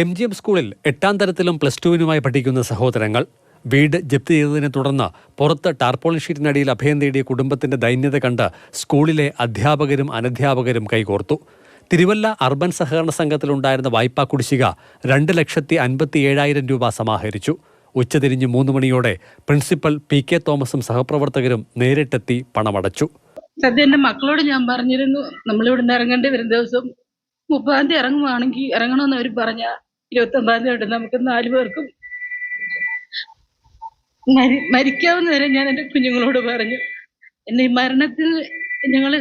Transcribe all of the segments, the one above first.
MGM സ്കൂളിൽ 8ാം തരത്തിലും +2-നുമായി പഠിക്കുന്ന സഹോദരങ്ങൾ. വീട് ജപ്തി ചെയ്തതിനെ തുടർന്ന് പുറത്ത് ടാർപോളിൻ ഷീറ്റിനടിയിൽ അഭയം നേടിയ കുടുംബത്തിന്റെ ദൈന്യത കണ്ട് സ്കൂളിലെ അധ്യാപകരും അനധ്യാപകരും കൈകോർത്തു. തിരുവല്ല അർബൻ സഹകരണ സംഘത്തിലുണ്ടായിരുന്ന വായ്പാ കുടിശ്ശിക 2,57,000 രൂപ സമാഹരിച്ചു. ഉച്ചതിരിഞ്ഞ് 3 മണിയോടെ പ്രിൻസിപ്പൽ PK തോമസും സഹപ്രവർത്തകരും നേരിട്ടെത്തി പണമടച്ചു. സദ്യ എൻ്റെ മക്കളോട് ഞാൻ പറഞ്ഞിരുന്നു, നമ്മളിവിടെ നിന്ന് ഇറങ്ങേണ്ടി വരും ദിവസം 30-ാം തീയതി ഇറങ്ങുവാണെങ്കിൽ ഇറങ്ങണമെന്ന് അവർ പറഞ്ഞ 29-ാം തീയതി നമുക്ക് 4 പേർക്കും മരിക്കാവുന്ന വരെ ഞാൻ എൻ്റെ കുഞ്ഞുങ്ങളോട് പറഞ്ഞു. എന്നെ ഈ മരണത്തിൽ ഞങ്ങൾ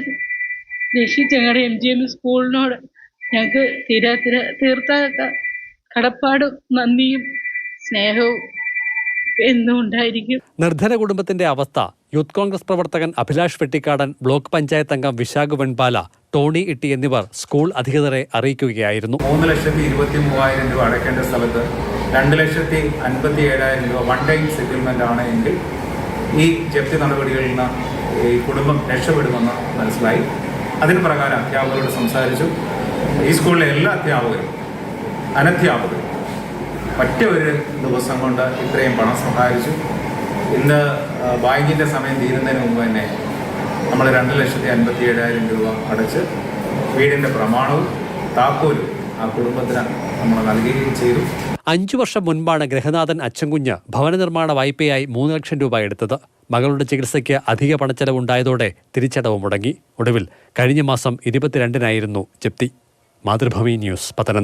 രക്ഷിച്ച ഞങ്ങളുടെ MGM സ്കൂളിനോട് ഞങ്ങൾക്ക് തീർത്ത കടപ്പാടും നന്ദിയും സ്നേഹവും എന്നും ഉണ്ടായിരിക്കും. നിർധന കുടുംബത്തിന്റെ അവസ്ഥ യൂത്ത് കോൺഗ്രസ് പ്രവർത്തകൻ അഭിലാഷ് വെട്ടിക്കാടൻ, ബ്ലോക്ക് പഞ്ചായത്ത് അംഗം വിശാഖ് വെൺപാല, ടോണി ഇട്ടി എന്നിവർ സ്കൂൾ അധികൃതരെ അറിയിക്കുകയായിരുന്നു. 3,23,000 രൂപ അടയ്ക്കേണ്ട സ്ഥലത്ത് 2,57,000 രൂപ വൺ ടൈം സെറ്റിൽമെന്റ് ആണ് എങ്കിൽ ഈ ജപ്തി നടപടികളിൽ നിന്ന് ഈ കുടുംബം രക്ഷപ്പെടുമെന്ന് മനസ്സിലായി. അതിന് പ്രകാരം അധ്യാപകരോട് സംസാരിച്ചു. ഈ സ്കൂളിലെ എല്ലാ അധ്യാപകരും അനധ്യാപകരും ഒറ്റ ഒരു ദിവസം കൊണ്ട് ഇത്രയും പണം സഹായിച്ചു. ഇന്ന് ബാങ്കിൻ്റെ സമയം തീരുന്നതിന് മുമ്പ് തന്നെ നമ്മൾ 2,57,000 രൂപ അടച്ച് വീടിൻ്റെ പ്രമാണവും താക്കോലും ആ കുടുംബത്തിന് നമ്മൾ നൽകുകയും ചെയ്തു. 5 വർഷം മുൻപാണ് ഗൃഹനാഥൻ അച്ചൻകുഞ്ഞ് ഭവന നിർമ്മാണ വായ്പയായി 3 ലക്ഷം രൂപ എടുത്തത്. മകളുടെ ചികിത്സയ്ക്ക് അധിക പണച്ചെലവുണ്ടായതോടെ തിരിച്ചടവ് മുടങ്ങി. ഒടുവിൽ കഴിഞ്ഞ മാസം 22-നായിരുന്നു ജപ്തി. മാതൃഭൂമി ന്യൂസ്, പത്തനംതിട്ട.